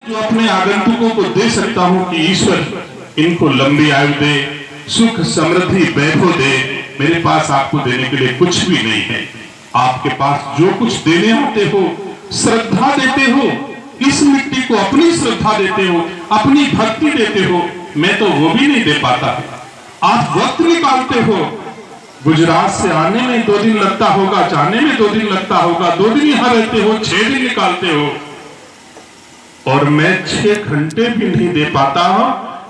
जो अपने आगंतुकों को दे सकता हूँ कि ईश्वर इनको लंबी आयु दे, सुख समृद्धि वैभव दे। मेरे पास आपको देने के लिए कुछ भी नहीं है। आपके पास जो कुछ देने आते हो, श्रद्धा देते हो, इस मिट्टी को अपनी श्रद्धा देते हो, अपनी भक्ति देते हो, मैं तो वो भी नहीं दे पाता। आप वक्त निकालते हो, गुजरात से आने में 2 दिन लगता होगा, जाने में 2 दिन लगता होगा, 2 दिन यहाँ रहते हो, 6 दिन निकालते हो, और मैं 6 घंटे भी नहीं दे पाता।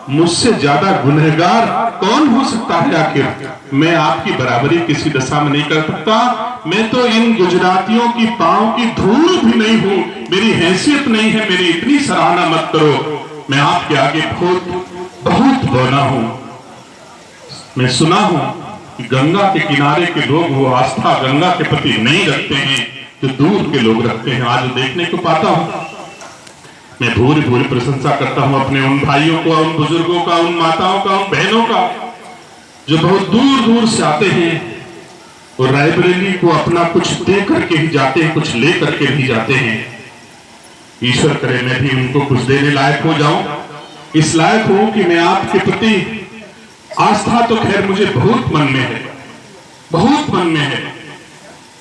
मुझसे ज्यादा गुनहगार कौन हो सकता है? आखिर मैं आपकी बराबरी किसी दशा में नहीं कर सकता। मैं तो इन गुजरातियों की पांव की धूल भी नहीं हूं, मेरी हैसियत नहीं है, मेरी इतनी सराहना मत करो। मैं आपके आगे बहुत बौना हूं। मैं सुना हूं कि गंगा के किनारे के लोग वो आस्था गंगा के प्रति नहीं रखते हैं जो दूर के लोग रखते हैं। आज देखने को पाता हूं। मैं भूरी भूरी प्रशंसा करता हूं अपने उन भाइयों को, उन बुजुर्गों का, उन माताओं का, उन बहनों का, जो बहुत दूर दूर से आते हैं और रायबरेली को अपना कुछ दे करके ही जाते हैं, कुछ ले करके नहीं जाते हैं। ईश्वर करे मैं भी उनको कुछ देने लायक हो जाऊं, इस लायक हूं कि मैं आपके प्रति आस्था तो खैर मुझे बहुत मन में है, बहुत मन में है।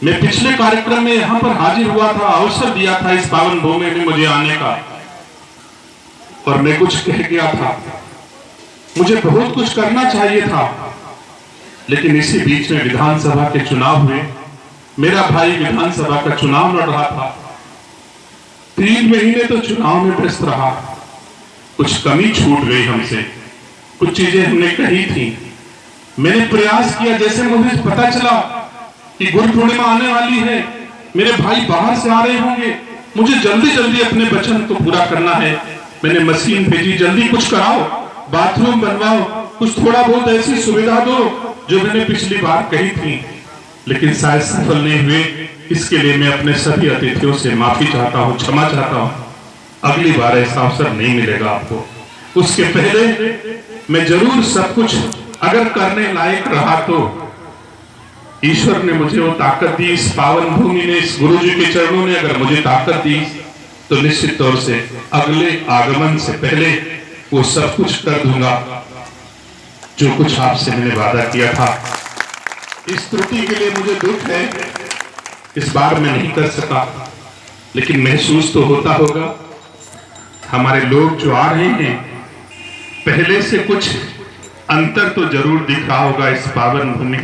मैं पिछले कार्यक्रम में यहां पर हाजिर हुआ था, अवसर दिया था इस पावन भूमि में मुझे आने का, और मैं कुछ कह गया था। मुझे बहुत कुछ करना चाहिए था, लेकिन इसी बीच में विधानसभा के चुनाव हुए। मेरा भाई विधानसभा का चुनाव लड़ रहा था। 3 महीने तो चुनाव में व्यस्त रहा। कुछ कमी छूट गई हमसे, कुछ चीजें हमने कही थी। मैंने प्रयास किया, जैसे मुझे पता चला कि गुरु पूर्णिमा आने वाली है, मेरे भाई बाहर से आ रहे होंगे, मुझे जल्दी जल्दी अपने वचन को पूरा करना है। मैंने मशीन भेजी, जल्दी कुछ कराओ, बाथरूम बनवाओ, कुछ थोड़ा बहुत ऐसी सुविधा दो जो मैंने पिछली बार कही थी, लेकिन शायद सफल नहीं हुए। इसके लिए मैं अपने सभी अतिथियों से माफी चाहता हूँ, क्षमा चाहता हूँ। अगली बार ऐसा अवसर नहीं मिलेगा आपको। उसके पहले मैं जरूर सब कुछ अगर करने लायक रहा तो ईश्वर ने मुझे वो ताकत दी, इस पावन भूमि ने, इस गुरु जी के चरणों ने अगर मुझे ताकत दी, तो निश्चित तौर से अगले आगमन से पहले वो सब कुछ कर दूंगा जो कुछ आपसे मैंने वादा किया था। इस त्रुटि के लिए मुझे दुख है, इस बार मैं नहीं कर सका, लेकिन महसूस तो होता होगा। हमारे लोग जो आ रहे हैं, पहले से कुछ अंतर तो जरूर दिख रहा होगा इस पावन भूमि।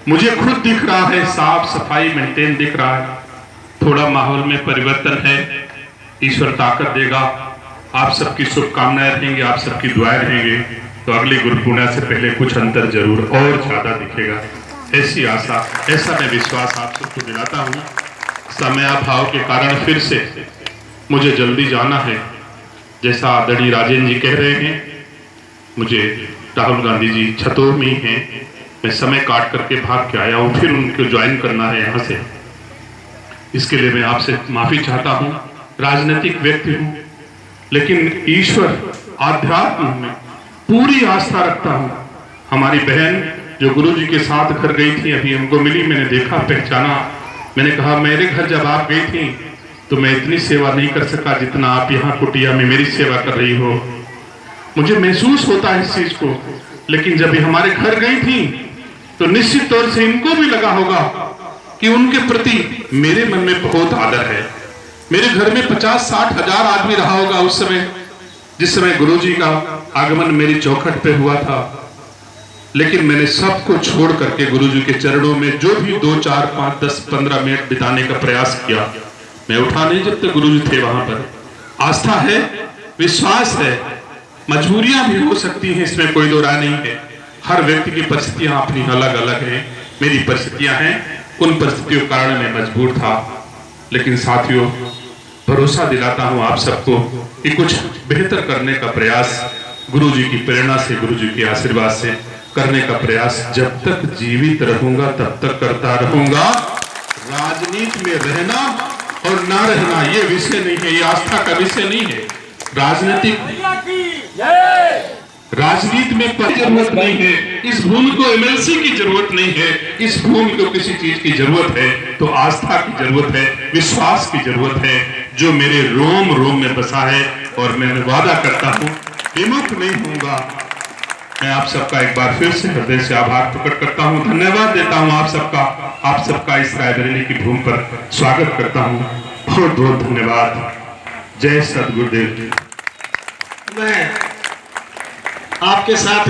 मुझे खुद दिख रहा है, साफ सफाई मेंटेन दिख रहा है, थोड़ा माहौल में परिवर्तन है। ईश्वर ताकत देगा, आप सबकी शुभकामनाएं रहेंगी, आप सबकी दुआएं रहेंगे, तो अगली गुरु पूर्णिमा से पहले कुछ अंतर जरूर और ज्यादा दिखेगा। ऐसी आशा, ऐसा मैं विश्वास आप सबको दिलाता हूँ। समयाभाव के कारण फिर से मुझे जल्दी जाना है। जैसा आदरणीय राजेंद्र जी कह रहे हैं, मुझे राहुल गांधी जी छतोर में ही हैं, मैं समय काट करके भाग के आया हूँ, फिर उनको ज्वाइन करना है यहाँ से। इसके लिए मैं आपसे माफी चाहता हूँ। राजनीतिक व्यक्ति हूँ, लेकिन ईश्वर आध्यात्म में पूरी आस्था रखता हूँ। हमारी बहन जो गुरु जी के साथ घर गई थी, अभी हमको मिली, मैंने देखा, पहचाना। मैंने कहा मेरे घर जब आप गई थी तो मैं इतनी सेवा नहीं कर सका जितना आप यहाँ कुटिया में मेरी सेवा कर रही हो। मुझे महसूस होता है इस चीज को, लेकिन जब ये हमारे घर गई थी तो निश्चित तौर से इनको भी लगा होगा कि उनके प्रति मेरे मन में बहुत आदर है। मेरे घर में 50-60 हजार आदमी रहा होगा उस समय, जिस समय गुरुजी का आगमन मेरी चौखट पे हुआ था, लेकिन मैंने सबको छोड़ करके गुरुजी के चरणों में जो भी 2, 4, 5, 10, 15 मिनट बिताने का प्रयास किया। मैं उठा नहीं जब तक गुरुजी थे वहां पर। आस्था है, विश्वास है, मजबूरियां भी हो सकती हैं, इसमें कोई दो राय नहीं है। हर व्यक्ति की परिस्थितियां अपनी अलग अलग हैं। मेरी परिस्थितियां हैं, उन परिस्थितियों के कारण मैं मजबूर था, लेकिन साथियों भरोसा दिलाता हूं आप सबको कि कुछ बेहतर करने का प्रयास गुरुजी की प्रेरणा से, गुरुजी के आशीर्वाद से करने का प्रयास जब तक जीवित रहूंगा तब तक करता रहूंगा। राजनीति में रहना और ना रहना ये विषय नहीं है, ये आस्था का विषय नहीं है। राजनीति में कोई जरूरत नहीं है। इस भूमि को एमएलसी की जरूरत नहीं है, इस भूमि को किसी चीज की जरूरत है तो आस्था की जरूरत है, विश्वास की जरूरत है, जो मेरे रोम रोम में बसा है और मैं वादा करता हूँ विमुख नहीं होऊंगा। मैं आप सबका एक बार फिर से हृदय से आभार प्रकट करता हूँ, धन्यवाद देता हूँ आप सबका इस रायबरेली की भूमि पर स्वागत करता हूँ। बहुत बहुत धन्यवाद। जय सद्गुरुदेव। मैं आपके साथ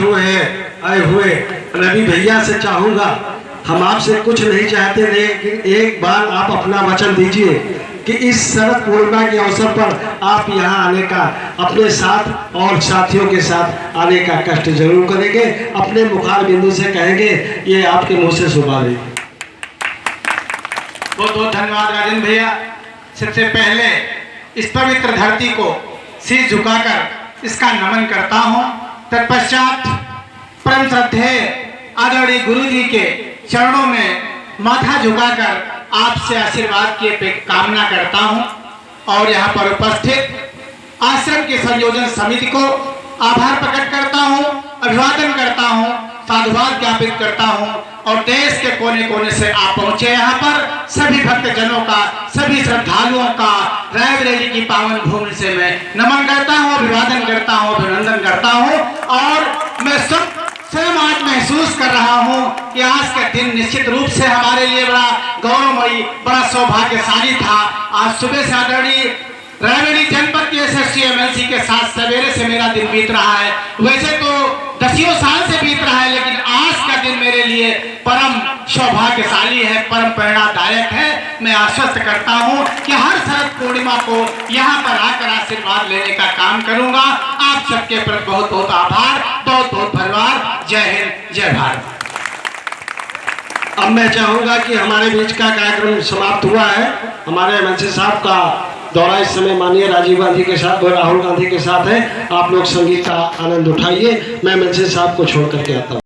आए हुए रवि भैया से चाहूंगा, हम आपसे कुछ नहीं चाहते, लेकिन एक बार आप अपना वचन दीजिए कि इस शरद पूर्णिमा के अवसर पर आप यहाँ आने का, अपने साथ और साथियों के साथ आने का कष्ट जरूर करेंगे। अपने मुखार बिंदु से कहेंगे, ये आपके मुंह से सुबह लेंगे। बहुत बहुत धन्यवाद राजेंद्र भैया। सबसे पहले इस पवित्र धरती को सिर झुकाकर इसका नमन करता हूँ। तत्पश्चात परम श्रद्धेय आदरणीय गुरु जी के चरणों में माथा झुकाकर आपसे आशीर्वाद की कामना करता हूँ और यहाँ पर उपस्थित आश्रम के संयोजन समिति को आभार प्रकट करता हूँ, अभिवादन करता हूँ, साधुवाद ज्ञापित करता हूँ और देश के कोने कोने से आप पहुंचे यहाँ पर सभी भक्तजनों का, सभी श्रद्धालुओं का रायबरेली की पावन भूमि से मैं नमन करता हूँ, अभिवादन करता हूँ, अभिनंदन करता हूँ। और मैं स्वयं आज महसूस कर रहा हूँ कि आज का दिन निश्चित रूप से हमारे लिए बड़ा गौरवमयी, बड़ा सौभाग्यशाली था। आज सुबह से आदरणीय रायबरेली जनपद के एसएससी एमएलसी के साथ सवेरे से मेरा दिन बीत रहा है। वैसे तो दसियों साल से बीत रहा है, लेकिन आज का दिन मेरे लिए परम सौभाग्यशाली है, परम प्रेरणादायक है। मैं आश्वस्त करता हूँ कि हर शरद पूर्णिमा को यहाँ पर आकर आशीर्वाद लेने का काम करूंगा। आप सबके प्रति बहुत बहुत आभार, बहुत बहुत धन्यवाद। जय हिंद, जय भारत। अब मैं चाहूंगा कि हमारे बीच का कार्यक्रम समाप्त हुआ है। हमारे एमएलसी साहब का दौरा इस समय माननीय राजीव गांधी के साथ और राहुल गांधी के साथ है। आप लोग संगीत का आनंद उठाइए। मैं एमएलसी साहब को छोड़ करके आता हूँ।